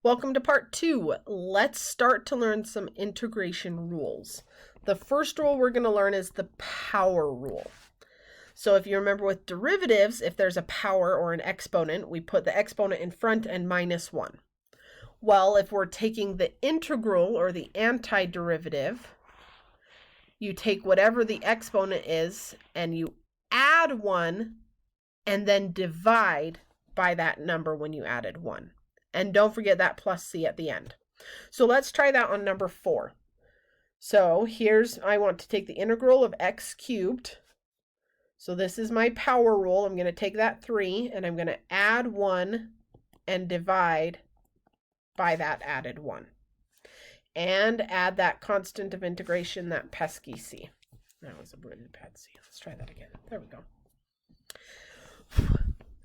Welcome to part 2. Let's start to learn some integration rules. The first rule we're going to learn is the power rule. So if you remember with derivatives, if there's a power or an exponent, we put the exponent in front and minus 1. Well, if we're taking the integral or the antiderivative, you take whatever the exponent is and you add 1 and then divide by that number when you added 1. And don't forget that plus c at the end. So let's try that on number 4. So I want to take the integral of x cubed. So this is my power rule. I'm going to take that 3 and I'm going to add 1 and divide by that added 1. And add that constant of integration, that pesky c. That was a really bad c. Let's try that again. There we go.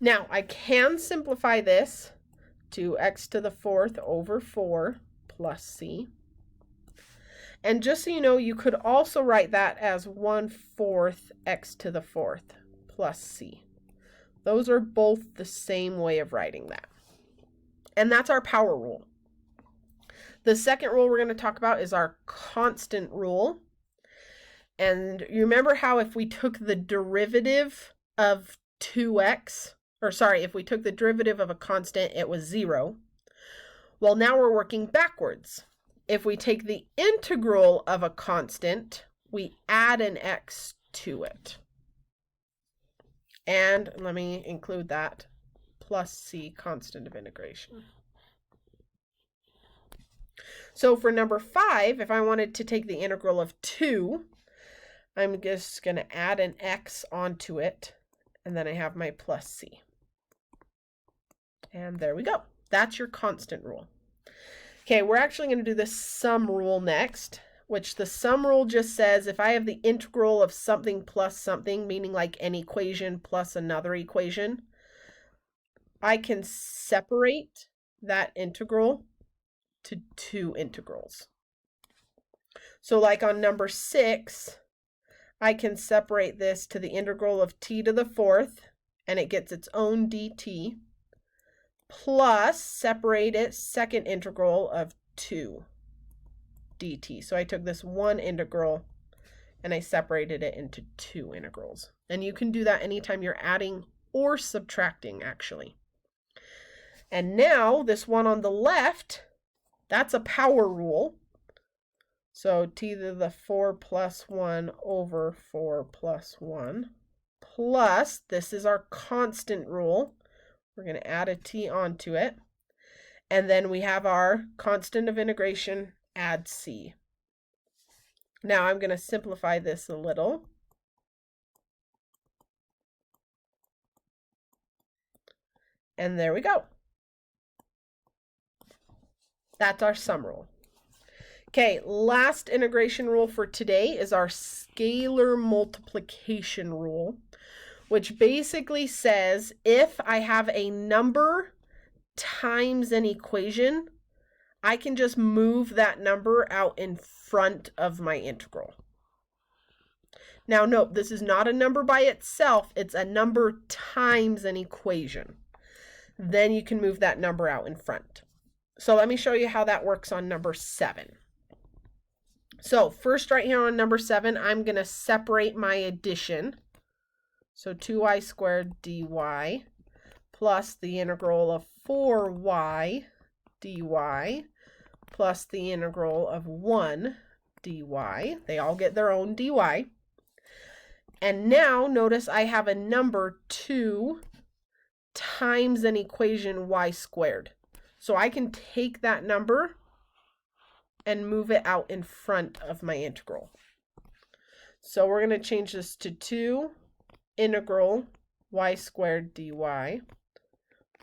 Now I can simplify this to x to the 4th over 4 plus c. And just so you know, you could also write that as 1/4 x to the 4th plus c. Those are both the same way of writing that. And that's our power rule. The second rule we're going to talk about is our constant rule. And you remember how if we took the derivative of 2x, if we took the derivative of a constant, it was 0. Well, now we're working backwards. If we take the integral of a constant, we add an x to it. And let me include that plus c constant of integration. So for number 5, if I wanted to take the integral of 2, I'm just going to add an x onto it, and then I have my plus c. And there we go. That's your constant rule. Okay, we're actually going to do the sum rule next, which the sum rule just says if I have the integral of something plus something, meaning like an equation plus another equation, I can separate that integral to 2 integrals. So like on number 6, I can separate this to the integral of t to the 4th, and it gets its own dt, plus separate its second integral of 2 dt. So I took this one integral and I separated it into 2 integrals. And you can do that anytime you're adding or subtracting, actually. And now this one on the left, that's a power rule. So t to the 4 plus 1 over 4 plus 1 plus, this is our constant rule. We're going to add a t onto it. And then we have our constant of integration, add c. Now I'm going to simplify this a little. And there we go. That's our sum rule. Okay, last integration rule for today is our scalar multiplication rule, which basically says if I have a number times an equation, I can just move that number out in front of my integral. Now note, this is not a number by itself, it's a number times an equation. Then you can move that number out in front. So let me show you how that works on number 7. So first right here on number 7, I'm going to separate my addition. So 2y squared dy plus the integral of 4y dy plus the integral of 1 dy. They all get their own dy. And now notice I have a number 2 times an equation y squared. So I can take that number and move it out in front of my integral. So we're going to change this to 2 integral y squared dy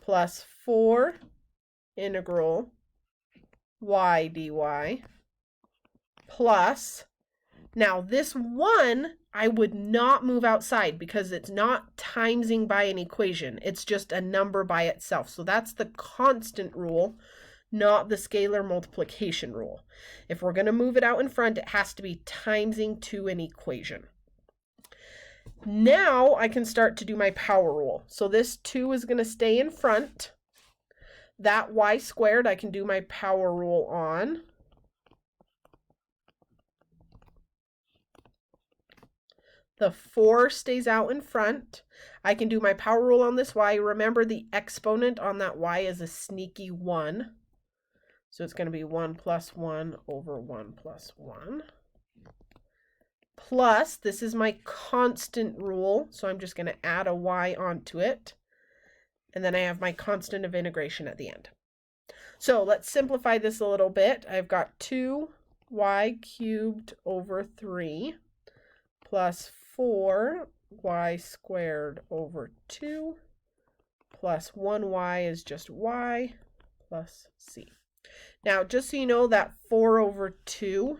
plus 4 integral y dy plus, now this 1 I would not move outside because it's not timesing by an equation. It's just a number by itself. So that's the constant rule, not the scalar multiplication rule. If we're going to move it out in front, it has to be timesing to an equation. Now I can start to do my power rule. So this 2 is going to stay in front. That y squared I can do my power rule on. The 4 stays out in front. I can do my power rule on this y. Remember, the exponent on that y is a sneaky 1. So it's going to be 1 plus 1 over 1 plus 1. Plus, this is my constant rule, so I'm just going to add a y onto it. And then I have my constant of integration at the end. So let's simplify this a little bit. I've got 2y cubed over 3 plus 4y squared over 2 plus 1y is just y plus c. Now, just so you know, that 4 over 2,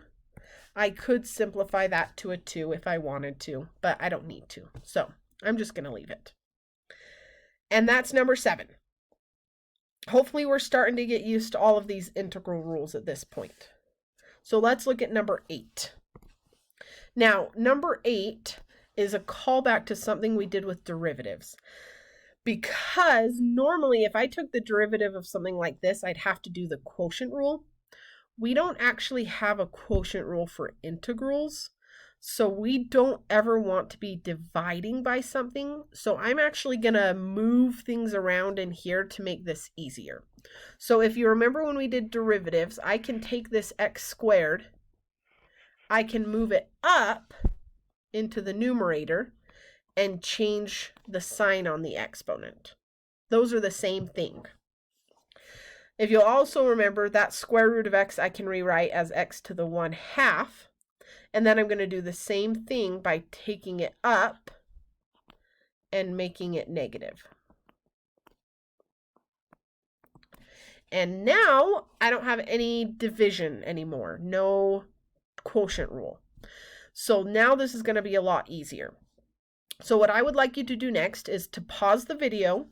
I could simplify that to a 2 if I wanted to, but I don't need to. So I'm just going to leave it. And that's number 7. Hopefully we're starting to get used to all of these integral rules at this point. So let's look at number 8. Now, number 8 is a callback to something we did with derivatives. Because normally if I took the derivative of something like this, I'd have to do the quotient rule. We don't actually have a quotient rule for integrals, so we don't ever want to be dividing by something. So I'm actually going to move things around in here to make this easier. So if you remember when we did derivatives, I can take this x squared, I can move it up into the numerator and change the sign on the exponent. Those are the same thing. If you'll also remember, that square root of x I can rewrite as x to the 1/2. And then I'm going to do the same thing by taking it up and making it negative. And now I don't have any division anymore, no quotient rule. So now this is going to be a lot easier. So what I would like you to do next is to pause the video.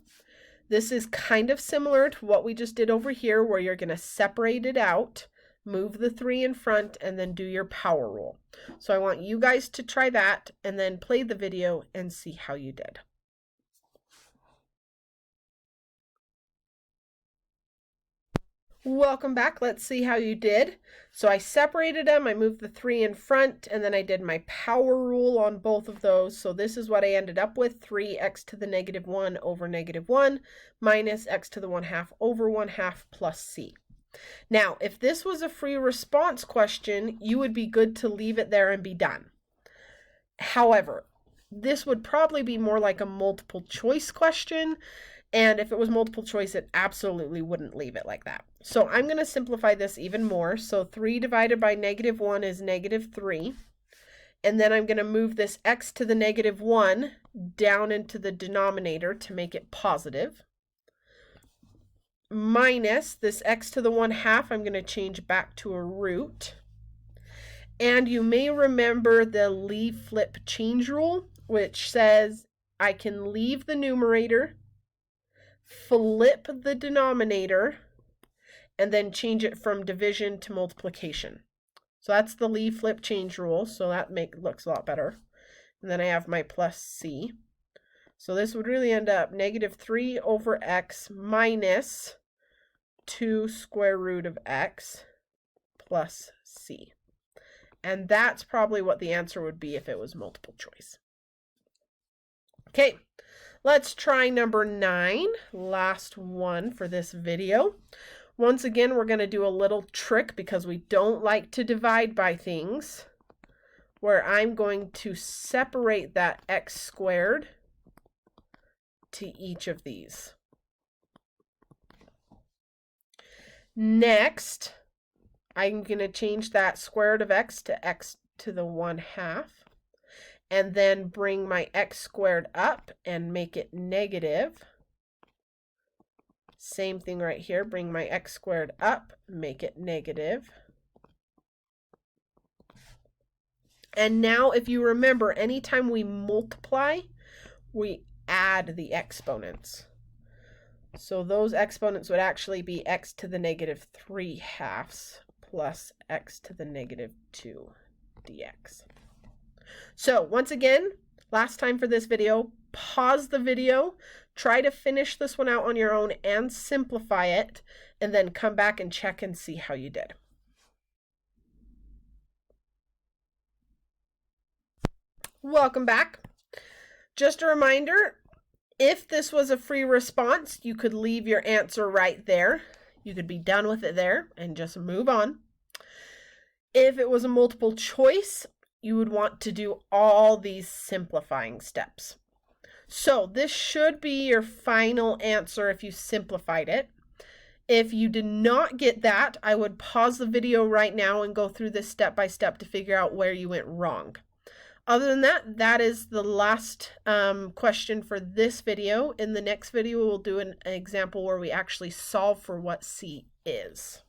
This is kind of similar to what we just did over here, where you're going to separate it out, move the 3 in front, and then do your power rule. So I want you guys to try that and then play the video and see how you did. Welcome back. Let's see how you did. So I separated them, I moved the 3 in front, and then I did my power rule on both of those. So this is what I ended up with, 3x to the negative 1 over negative 1 minus x to the 1/2 over 1/2 plus c. Now, if this was a free response question, you would be good to leave it there and be done. However, this would probably be more like a multiple choice question. And if it was multiple choice, it absolutely wouldn't leave it like that. So I'm going to simplify this even more. So 3 divided by negative 1 is negative 3. And then I'm going to move this x to the negative 1 down into the denominator to make it positive. Minus this x to the 1/2, I'm going to change back to a root. And you may remember the leave flip change rule, which says I can leave the numerator, flip the denominator, and then change it from division to multiplication. So that's the leave flip change rule, so that looks a lot better. And then I have my plus c. So this would really end up negative 3 over x minus 2 square root of x plus c. And that's probably what the answer would be if it was multiple choice. Okay. Let's try number 9, last one for this video. Once again, we're going to do a little trick because we don't like to divide by things, where I'm going to separate that x squared to each of these. Next, I'm going to change that square root of x to the 1/2. And then bring my x squared up and make it negative. Same thing right here, bring my x squared up, make it negative. And now if you remember, anytime we multiply, we add the exponents. So those exponents would actually be x to the negative 3/2 plus x to the negative 2 dx. So once again, last time for this video, pause the video Try to finish this one out on your own and simplify it, and then come back and check and see how you did. Welcome back. Just a reminder, if this was a free response, you could leave your answer right there. You could be done with it there and just move on. If it was a multiple choice, you would want to do all these simplifying steps. So this should be your final answer if you simplified it. If you did not get that, I would pause the video right now and go through this step by step to figure out where you went wrong. Other than that, that is the last question for this video. In the next video, we'll do an example where we actually solve for what C is.